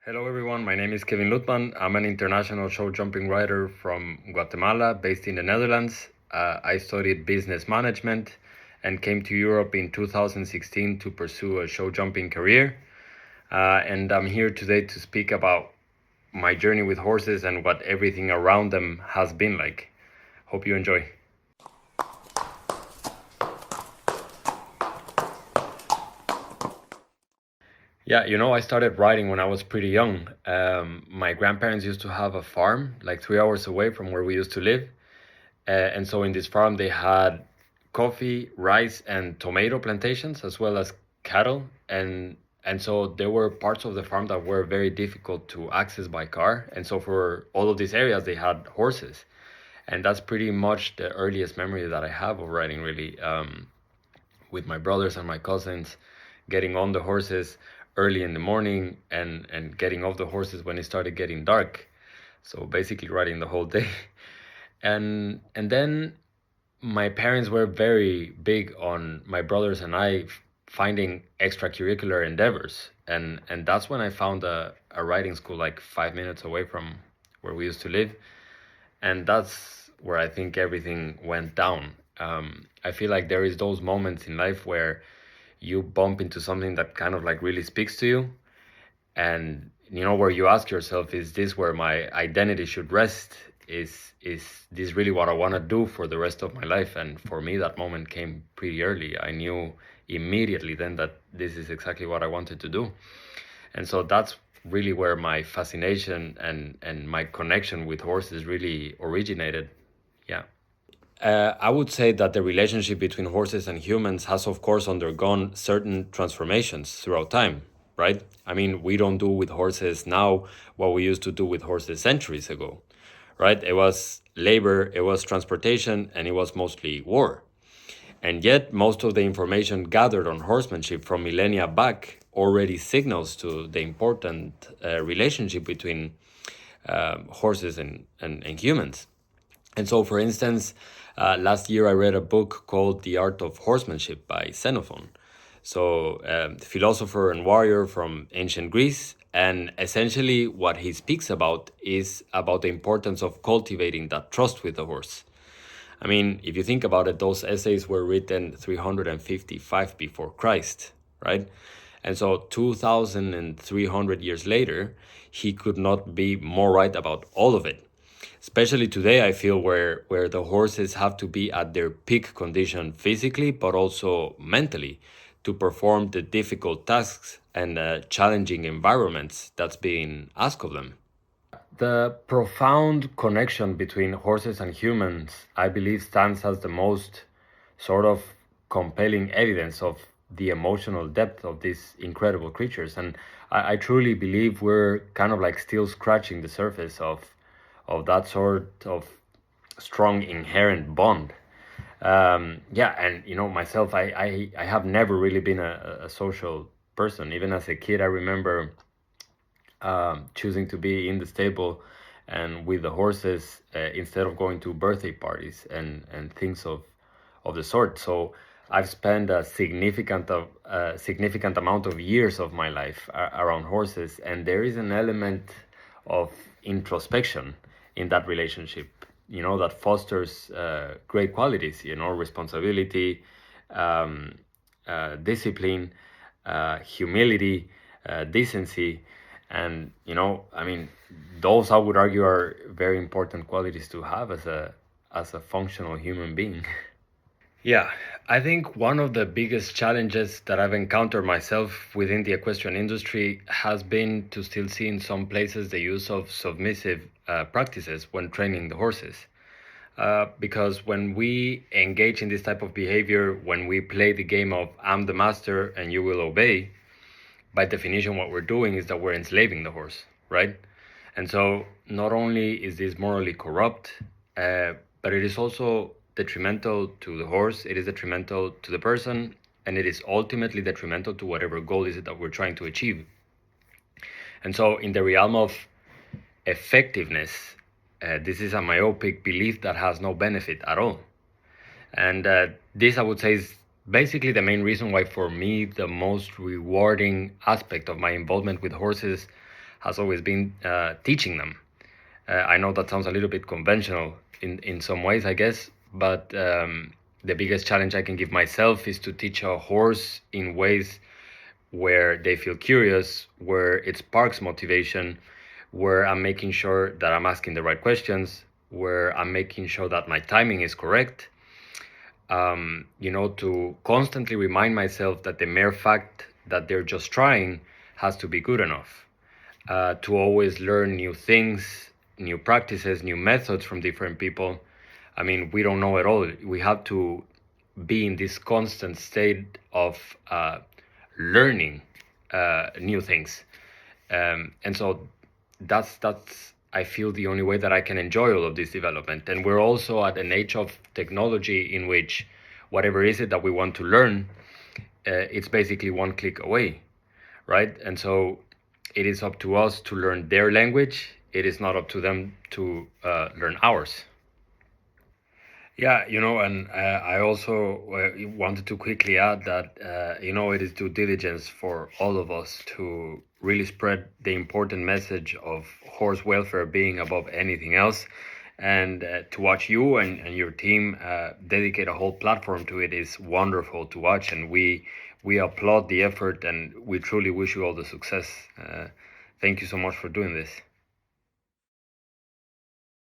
Hello, everyone. My name is Kevin Luttmann. I'm an international show jumping rider from Guatemala, based in the Netherlands. I studied business management and came to Europe in 2016 to pursue a show jumping career. And I'm here today to speak about my journey with horses and what everything around them has been like. Hope you enjoy. Yeah, I started riding when I was pretty young. My grandparents used to have a farm like 3 hours away from where we used to live. And so in this farm, they had coffee, rice, and tomato plantations, as well as cattle. And so there were parts of the farm that were very difficult to access by car. And so for all of these areas, they had horses. And that's pretty much the earliest memory that I have of riding, really, with my brothers and my cousins, getting on the horses early in the morning and getting off the horses when it started getting dark. So basically riding the whole day. And then my parents were very big on my brothers and I finding extracurricular endeavors, and that's when I found a riding school like 5 minutes away from where we used to live, and that's where I think everything went down. I feel like there is those moments in life where you bump into something that kind of like really speaks to you, and where you ask yourself, is this where my identity should rest? Is this really what I want to do for the rest of my life? And for me, that moment came pretty early. I knew immediately then that this is exactly what I wanted to do. And so that's really where my fascination and my connection with horses really originated. Yeah. I would say that the relationship between horses and humans has, of course, undergone certain transformations throughout time, right? I mean, we don't do with horses now what we used to do with horses centuries ago, right? It was labor, it was transportation, and it was mostly war. And yet, most of the information gathered on horsemanship from millennia back already signals to the important relationship between horses and humans. And so, for instance, last year I read a book called The Art of Horsemanship by Xenophon. So, philosopher and warrior from ancient Greece. And essentially, what he speaks about is about the importance of cultivating that trust with the horse. I mean, if you think about it, those essays were written 355 before Christ, right? And so 2,300 years later, he could not be more right about all of it. Especially today, I feel where the horses have to be at their peak condition physically, but also mentally, to perform the difficult tasks and challenging environments that's being asked of them. The profound connection between horses and humans, I believe, stands as the most sort of compelling evidence of the emotional depth of these incredible creatures. And I truly believe we're kind of like still scratching the surface of that sort of strong inherent bond. Yeah, and myself, I have never really been a social person. Even as a kid, I remember choosing to be in the stable and with the horses instead of going to birthday parties and things of the sort. So I've spent a significant amount of years of my life around horses, and there is an element of introspection in that relationship, that fosters great qualities, responsibility, discipline, humility, decency. And I mean, those I would argue are very important qualities to have as a functional human being. Yeah, I think one of the biggest challenges that I've encountered myself within the equestrian industry has been to still see in some places the use of submissive practices when training the horses. Because when we engage in this type of behavior, when we play the game of I'm the master and you will obey, by definition, what we're doing is that we're enslaving the horse, right? And so not only is this morally corrupt, but it is also detrimental to the horse, it is detrimental to the person, and it is ultimately detrimental to whatever goal is it that we're trying to achieve. And so in the realm of effectiveness, this is a myopic belief that has no benefit at all. And this, I would say, is basically the main reason why, for me, the most rewarding aspect of my involvement with horses has always been teaching them. I know that sounds a little bit conventional in some ways, I guess, but the biggest challenge I can give myself is to teach a horse in ways where they feel curious, where it sparks motivation, where I'm making sure that I'm asking the right questions, where I'm making sure that my timing is correct. To constantly remind myself that the mere fact that they're just trying has to be good enough. To always learn new things, new practices, new methods from different people. I mean, we don't know it all. We have to be in this constant state of learning new things, and so that's I feel the only way that I can enjoy all of this development. And we're also at an age of technology in which whatever is it that we want to learn, it's basically one click away, right? And so it is up to us to learn their language. It is not up to them to learn ours. Yeah, and I also wanted to quickly add that, it is due diligence for all of us to really spread the important message of horse welfare being above anything else. And to watch you and your team dedicate a whole platform to it is wonderful to watch. And we applaud the effort, and we truly wish you all the success. Thank you so much for doing this.